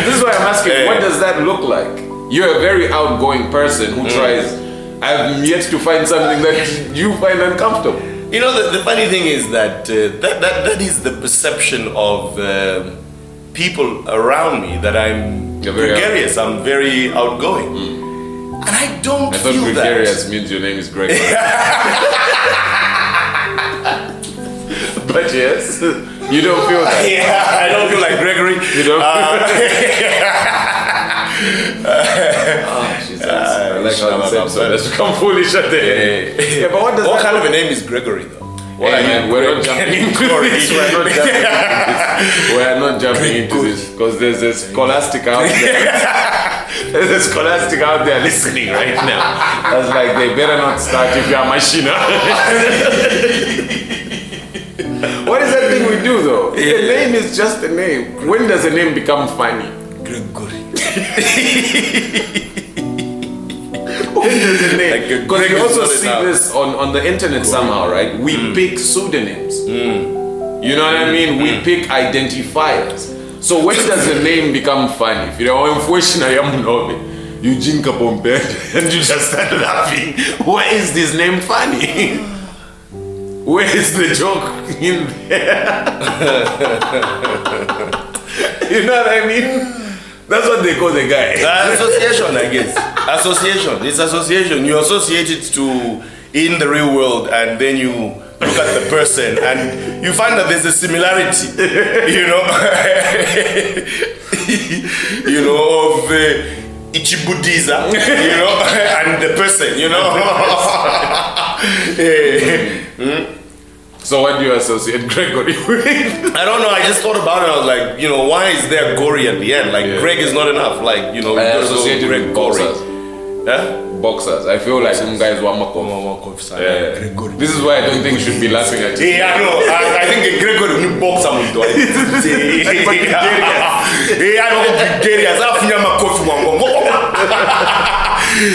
This is why I'm asking, what does that look like? You're a very outgoing person who tries. I've yet to find something that you find uncomfortable. The funny thing is that that is the perception of people around me, that I'm gregarious. I'm very outgoing. And I don't feel that. I thought gregarious means your name is Greg. But yes, you don't feel that. Yeah, I don't feel like Gregory. You don't Jesus. I like how the episode has become foolish at the end. Yeah, but what kind of a name is Gregory though? We're not jumping into this. We're not jumping into this because there's a scholastic out there. There's a scholastic out there listening right now. That's like, they better not start if you're a machine. What is that thing we do though? The name is just a name. When does a name become funny? Gregory. When does a name? Because you also see this on the internet somehow, right? We pick pseudonyms. You know what I mean? We pick identifiers. So when does a name become funny? If you're unfortunate, you jink up on bed and you just start laughing. Why is this name funny? Where is the joke in there? You know what I mean? That's what they call the guy. Association, I guess. Association. It's association. You associate it to in the real world, and then you look at the person and you find that there's a similarity, of Ichibudiza, and the person, So what do you associate Gregory with? I don't know. I just thought about it. I was like, why is there Gory at the end? Like, Greg is not enough. Like, I associate it with boxers. Huh? Boxers. I feel like some guys want Makov. This is why I don't think you should be laughing at it. Yeah, I know. I think a Gregory will box someone.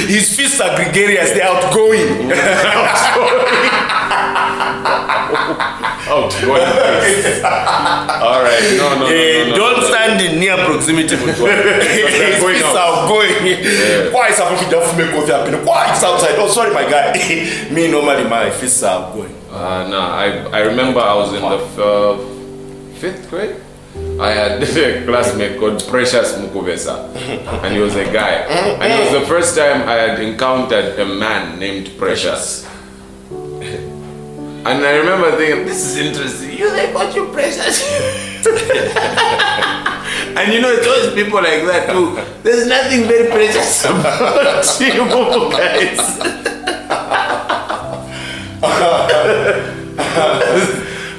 His fists are gregarious. They're outgoing. Outgoing. All right. No. Don't stand in near proximity with one. His fists are outgoing. Why is Why is outside? Oh, sorry, my guy. Me, normally, my fists are outgoing. No, I remember I was in the 5th grade. I had a classmate called Precious Mukubesa, and he was a guy. And it was the first time I had encountered a man named Precious. And I remember thinking, this is interesting. You like what you Precious? And it's always people like that too. There's nothing very precious about you guys.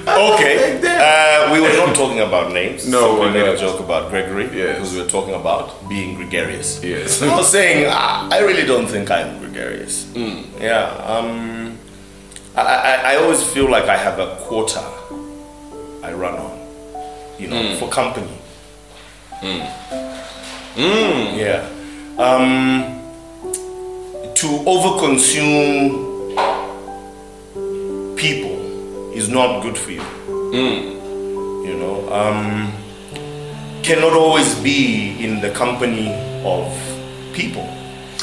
Okay, we were not talking about names. No, we made a joke about Gregory because we were talking about being gregarious. Yes. I was saying I really don't think I'm gregarious. Yeah. I always feel like I have a quota I run on, for company. Yeah. To overconsume people is not good for you. Cannot always be in the company of people.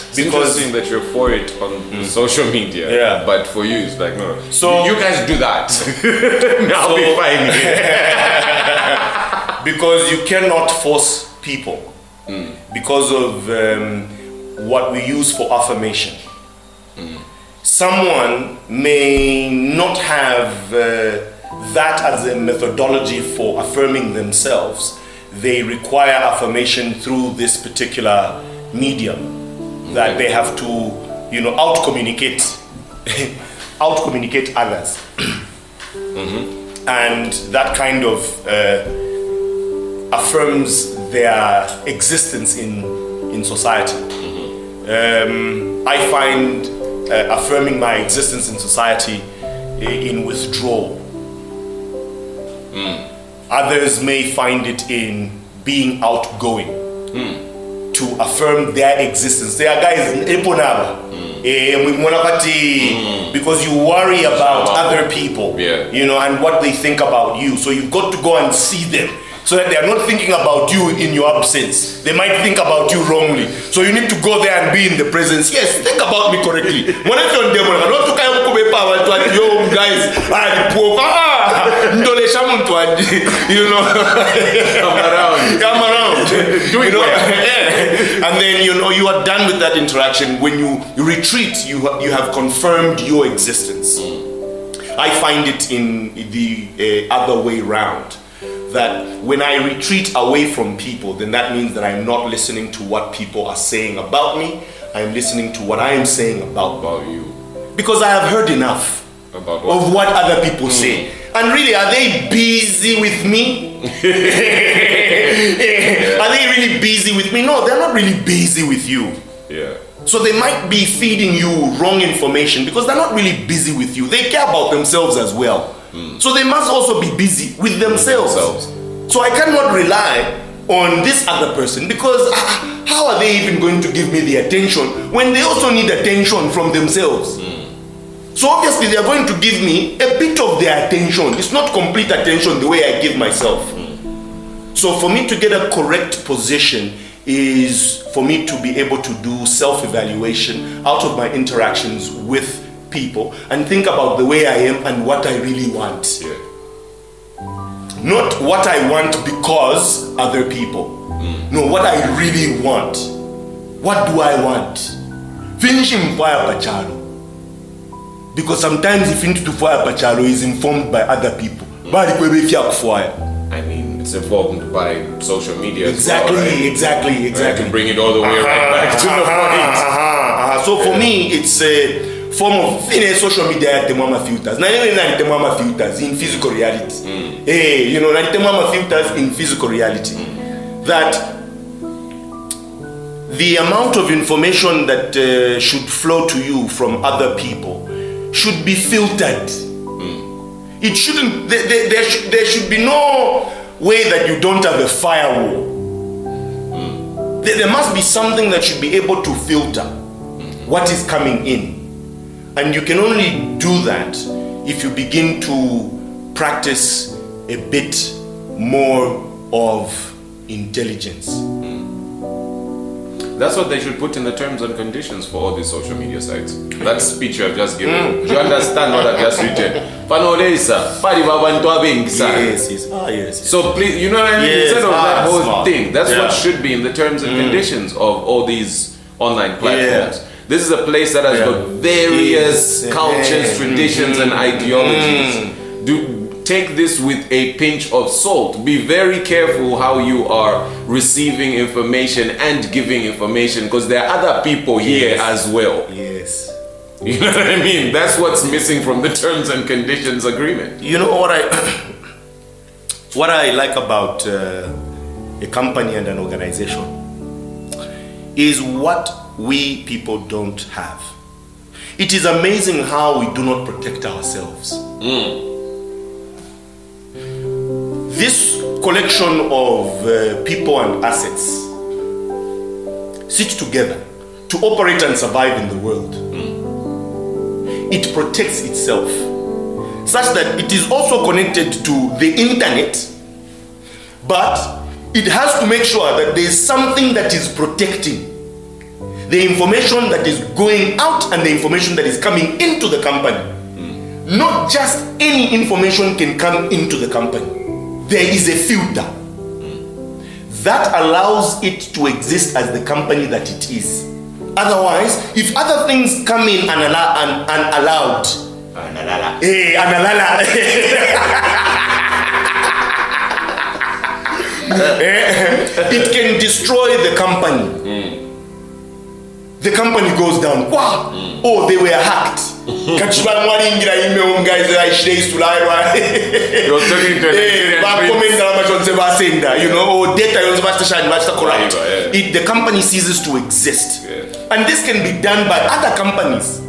It's interesting that you're for it on social media, but for you it's like, no. So you guys do that. I'll be fine. Because you cannot force people because of what we use for affirmation. Someone may not have that as a methodology for affirming themselves. They require affirmation through this particular medium that they have to, out-communicate others. And that kind of affirms their existence in society. I find affirming my existence in society in withdrawal. Others may find it in being outgoing to affirm their existence. There are guys in Eponaba, because you worry about other people, and what they think about you. So you've got to go and see them, so that they are not thinking about you in your absence. They might think about you wrongly. So you need to go there and be in the presence. Yes, think about me correctly. When I tell them, guys, come around. And then you are done with that interaction. When you retreat, you have confirmed your existence. I find it in the other way round. That when I retreat away from people, then that means that I'm not listening to what people are saying about me. I'm listening to what I am saying about you. Because I have heard enough of what other people say. And really, are they busy with me? Are they really busy with me? No, they're not really busy with you. Yeah. So they might be feeding you wrong information because they're not really busy with you. They care about themselves as well. So they must also be busy with themselves. So I cannot rely on this other person because how are they even going to give me the attention when they also need attention from themselves? So obviously they are going to give me a bit of their attention. It's not complete attention the way I give myself. So for me to get a correct position is for me to be able to do self-evaluation out of my interactions with people and think about the way I am and what I really want. Not what I want because other people. No, what I really want. What do I want? Finishing fire pachalo. Because sometimes if into fire pachalo is informed by other people. I mean, it's informed by social media. Exactly, as well, right? exactly. To bring it all the way right back to the point. So for me, it's form of social media filters. Now filters in physical reality. Hey, you know, filters in physical reality. That the amount of information that should flow to you from other people should be filtered. It shouldn't. There should be no way that you don't have a firewall. There must be something that should be able to filter what is coming in. And you can only do that if you begin to practice a bit more of intelligence. That's what they should put in the terms and conditions for all these social media sites. That speech you have just given. Do you understand what I've just written? Yes. So please, you know what I mean? Yes, instead of that whole smart. thing, that's what should be in the terms and conditions of all these online platforms. This is a place that has got various cultures, traditions, and ideologies. Take this with a pinch of salt. Be very careful how you are receiving information and giving information, because there are other people here as well. Yes. You know what I mean? That's what's missing from the terms and conditions agreement. You know what I like about a company and an organization is what we people don't have. It is amazing how we do not protect ourselves. This collection of people and assets sit together to operate and survive in the world. It protects itself such that it is also connected to the internet, but it has to make sure that there is something that is protecting the information that is going out and the information that is coming into the company. Not just any information can come into the company. There is a filter that allows it to exist as the company that it is. Otherwise, if other things come in unallowed, it can destroy the company. The company goes down. Wow! Oh, they were hacked. You're talking to you know, or data corrupt. The company ceases to exist. And this can be done by other companies.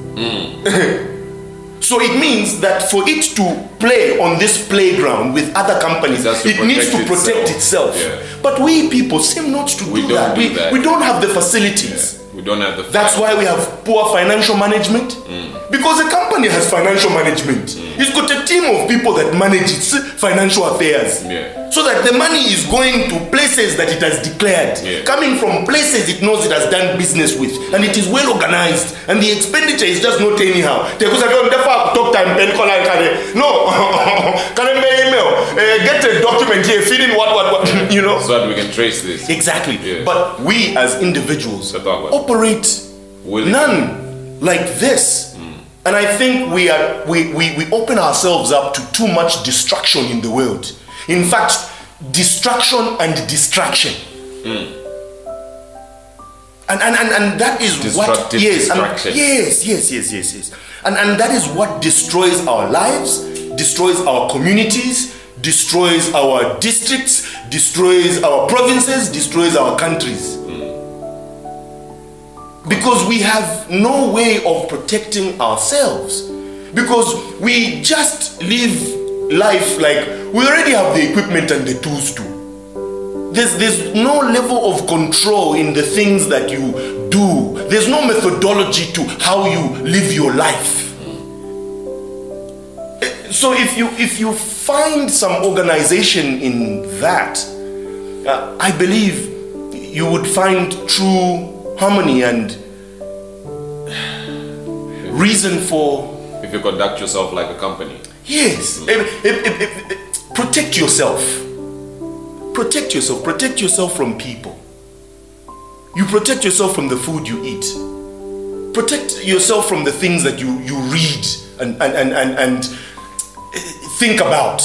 So it means that for it to play on this playground with other companies, it needs to protect itself. But we people seem not to do that. We don't have the facilities. We don't have the. That's why we have poor financial management. Because a company has financial management. It's got a team of people that manage its financial affairs. So that the money is going to places that it has declared. Coming from places it knows it has done business with. And it is well organized. And the expenditure is just not anyhow. No. Get a document here, fill in what, you know. So that we can trace this. Exactly. But we as individuals operate none like this. And I think we open ourselves up to too much distraction in the world. In fact, distraction and distraction. And that is Destructive distraction. Yes. And that is what destroys our lives, destroys our communities, destroys our districts, destroys our provinces, destroys our countries. Because we have no way of protecting ourselves. Because we just live life like we already have the equipment and the tools to. There's no level of control in the things that you do. There's no methodology to how you live your life. So if you find some organization in that, I believe you would find true harmony and reason for. If you conduct yourself like a company. Yes. Protect yourself. Protect yourself. Protect yourself from people. You protect yourself from the food you eat. Protect yourself from the things that you read and think about.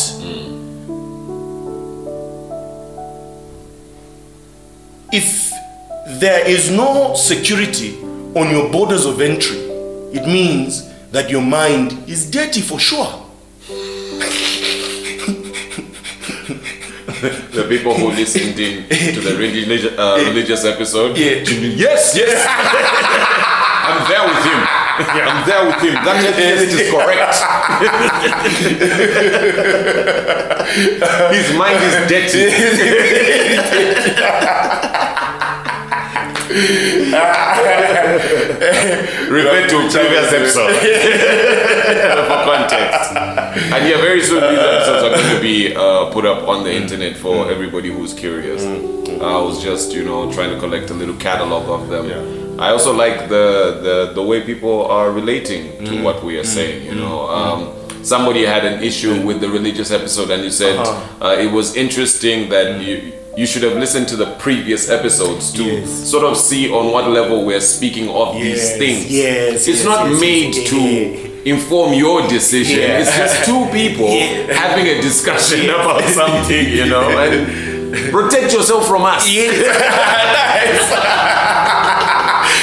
If there is no security on your borders of entry, it means that your mind is dirty for sure. The people who listened in to the religious episode. Yes. I'm there with him. I'm there with him. That test is correct. His mind is dirty. Refer to previous episode for context. And yeah, very soon these episodes are going to be put up on the internet for everybody who's curious. I was just, trying to collect a little catalog of them. Yeah. I also like the way people are relating to what we are saying. Somebody had an issue with the religious episode, and you said it was interesting that you should have listened to the previous episodes to sort of see on what level we're speaking of these things. It's not made to inform your decision. It's just two people having a discussion about something, and protect yourself from us.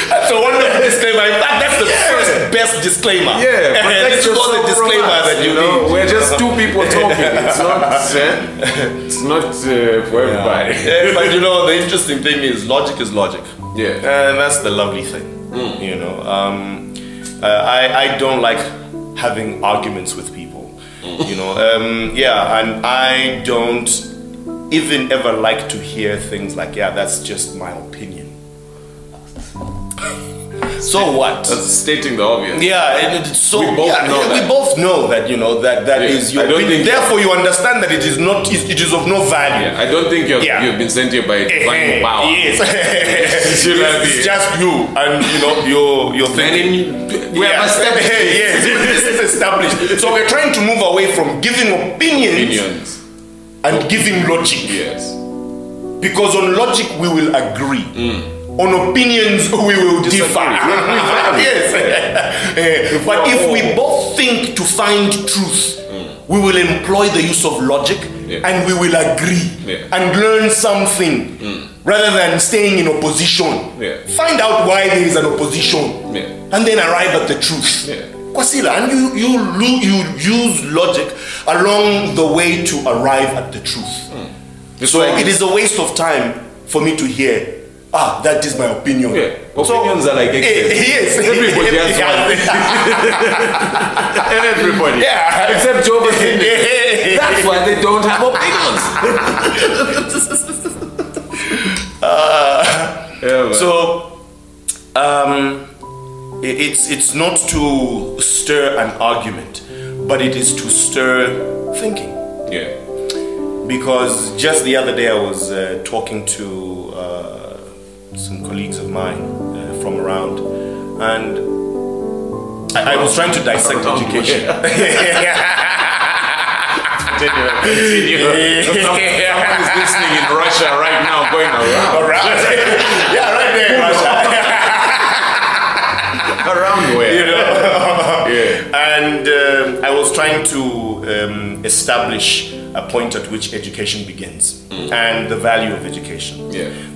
That's a wonderful disclaimer. In fact, that's the first best disclaimer. Yeah, this is all the disclaimer that you need. We're just two people talking. It's not for everybody. But the interesting thing is logic is logic. Yeah, and that's the lovely thing. I don't like having arguments with people. And I don't even ever like to hear things like, that's just my opinion. So what? That's stating the obvious. Yeah, and so we both know that that is your opinion. Therefore, you understand that it is not. It is of no value. Yeah, I don't think you've been sent here by divine power. Yes, it's just you and your thinking. We have established. Yes, this is established. So we're trying to move away from giving opinions and giving logic. Yes, because on logic we will agree. On opinions, we will differ. Yes. But if we both think to find truth, we will employ the use of logic and we will agree and learn something rather than staying in opposition. Find out why there is an opposition and then arrive at the truth. Kwasila, and you use logic along the way to arrive at the truth. So it is a waste of time for me to hear, that is my opinion. Opinions are like yes. Everybody has one. Everybody. Except Jehovah's Witnesses. That's why they don't have opinions. It's not to stir an argument, but it is to stir thinking. Because just the other day I was talking to some colleagues of mine from around, and I was trying to dissect education. Continue. Someone is listening in Russia right now, going around. Right there in Russia. Around where? And I was trying to establish a point at which education begins and the value of education.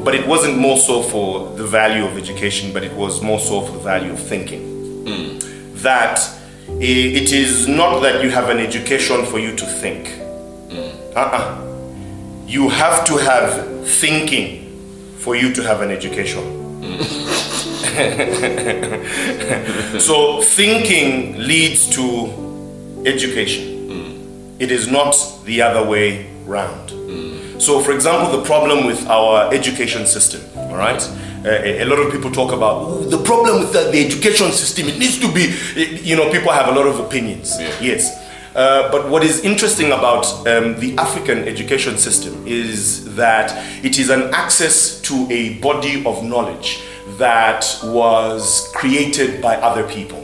But it wasn't more so for the value of education, but it was more so for the value of thinking. That it is not that you have an education for you to think. You have to have thinking for you to have an education. So thinking leads to education. It is not the other way round. So for example, the problem with our education system, all right? A lot of people talk about the problem with the education system. It needs to be, people have a lot of opinions. Yes. But what is interesting about the African education system is that it is an access to a body of knowledge that was created by other people.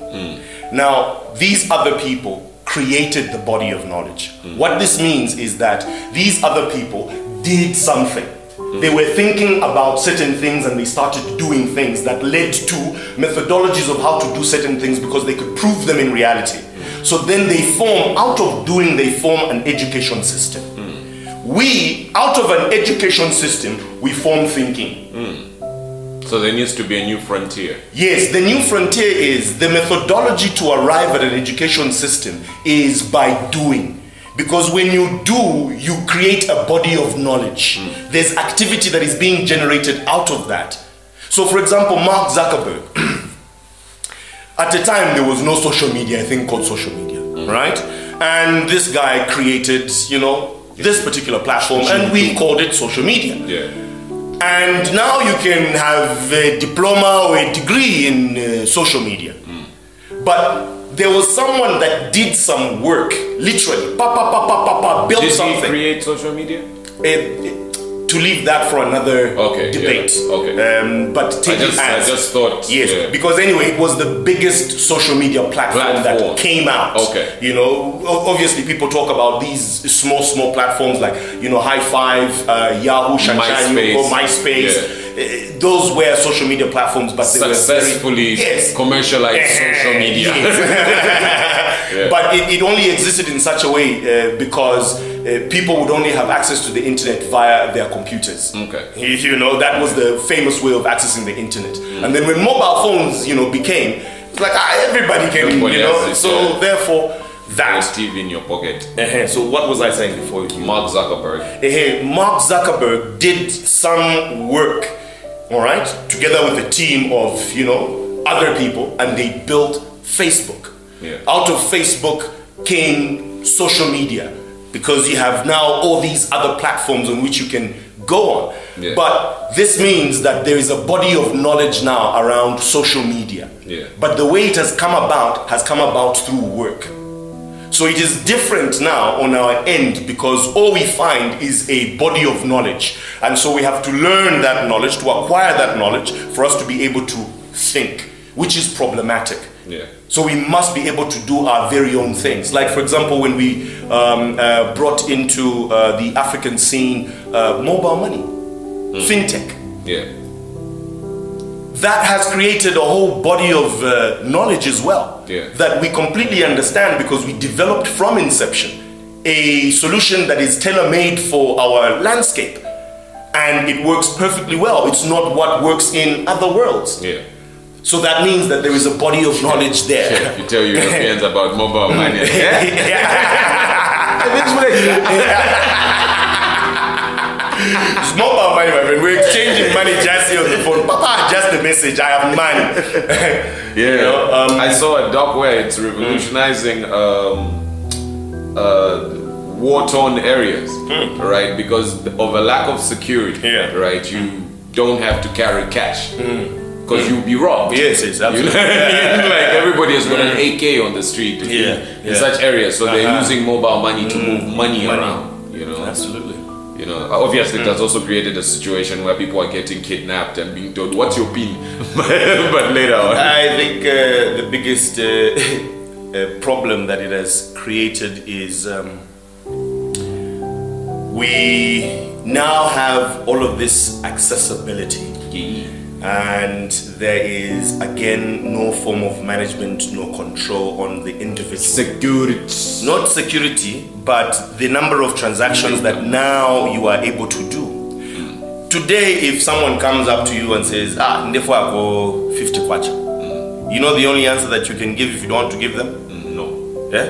Now, these other people created the body of knowledge. What this means is that these other people did something. They were thinking about certain things and they started doing things that led to methodologies of how to do certain things because they could prove them in reality. So then they form an education system. We, out of an education system, we form thinking. So there needs to be a new frontier. Yes, the new frontier is the methodology to arrive at an education system is by doing. Because when you do, you create a body of knowledge. There's activity that is being generated out of that. So for example, Mark Zuckerberg, at the time there was no social media, I think called social media, right? And this guy created, you know, this particular platform and we called it social media. Yeah. And now you can have a diploma or a degree in social media. But there was someone that did some work, literally, built something. Did he create social media? To leave that for another debate. Yeah. Okay. But take it as... I just thought... Yes, yeah. Because anyway, it was the biggest social media platform that came out. Okay. You know, obviously people talk about these small platforms like, you know, High Five, Yahoo, MySpace. Yeah. Those were social media platforms, but they successfully commercialized social media. Yeah. But it only existed in such a way because people would only have access to the internet via their computers. Okay. You know, that was the famous way of accessing the internet. And then when mobile phones, you know, became, it's like everybody can, you know, so therefore that. TV in your pocket. So what was I saying before? Mark Zuckerberg. Mark Zuckerberg did some work, all right, together with a team of, you know, other people, and they built Facebook. Yeah. Out of Facebook came social media, because you have now all these other platforms on which you can go on. Yeah. But this means that there is a body of knowledge now around social media. Yeah. But the way it has come about through work. So it is different now on our end, because all we find is a body of knowledge. And so we have to learn that knowledge, to acquire that knowledge, for us to be able to think, which is problematic. Yeah. So we must be able to do our very own things. Like for example, when we brought into the African scene mobile money, fintech. Yeah. That has created a whole body of knowledge as well. Yeah. That we completely understand, because we developed from inception a solution that is tailor-made for our landscape. And it works perfectly well. It's not what works in other worlds. Yeah. So that means that there is a body of knowledge there. Yeah, if you tell Europeans about mobile money, It's mobile money, my friend. We're exchanging money just here on the phone. Papa, just a message. I have money. Yeah. You know, I saw a doc where it's revolutionizing war-torn areas, right? Because of a lack of security, right? You don't have to carry cash. Because you'll be robbed. Yes, absolutely. Like everybody has got an AK on the street in such areas, so they're using mobile money to move money around. You know, absolutely. You know, obviously, it has also created a situation where people are getting kidnapped and being told, "What's your PIN?" But later on, I think the biggest problem that it has created is we now have all of this accessibility. And there is again no form of management, no control on the individual. Security. Not security, but the number of transactions that now you are able to do. Today, if someone comes up to you and says, ndefo ako 50 kwacha, you know the only answer that you can give if you don't want to give them? No. Yeah?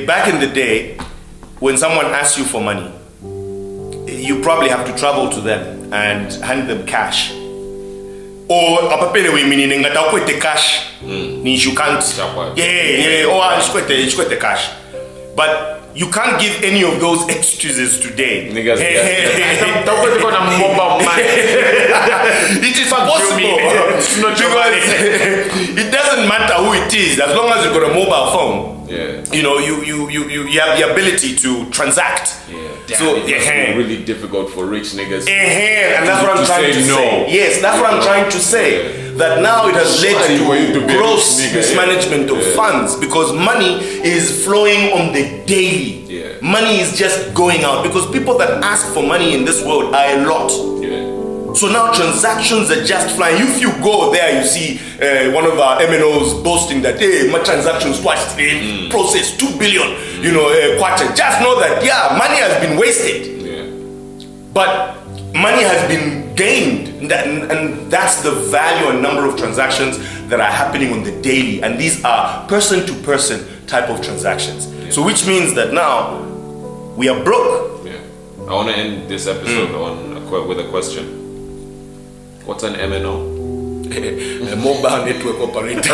Back in the day, when someone asks you for money, you probably have to travel to them and hand them cash. Or meaning that cash means you can't. Or cash. But you can't give any of those excuses today. Niggas, it is possible. Because it doesn't matter who it is, as long as you've got a mobile phone. Yeah. You know, you have the ability to transact. Yeah. So it's really difficult for rich niggas. And that's what I'm trying to say. Yes, that's what I'm trying to say. That now it has led to gross mismanagement of funds, because money is flowing on the daily. Yeah. Money is just going out, because people that ask for money in this world are a lot. Yeah. So now transactions are just flying. If you go there, you see one of our MNOs boasting that, hey, my transactions twice today, processed 2 billion, quarter. Just know that, money has been wasted. Yeah. But money has been gained, and that's the value and number of transactions that are happening on the daily, and these are person-to-person type of transactions. So which means that now we are broke. Yeah. I want to end this episode with a question. What's an MNO? A mobile network operator.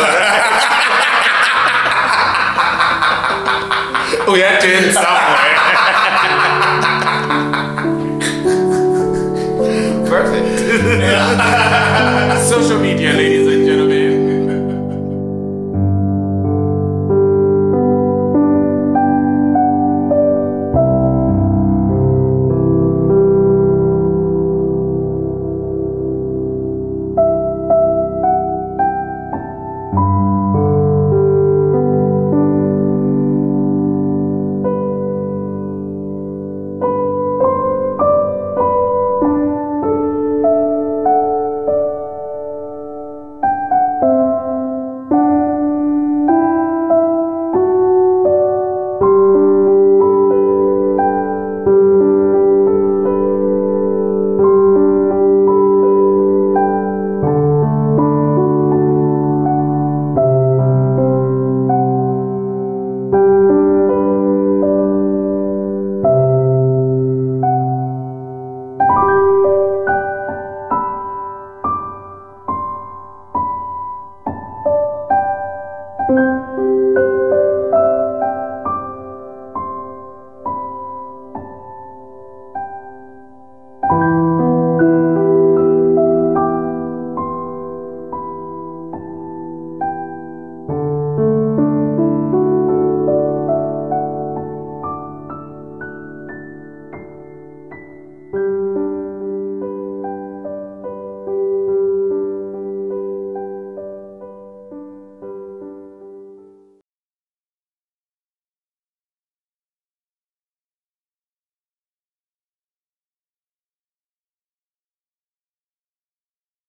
We had to end somewhere.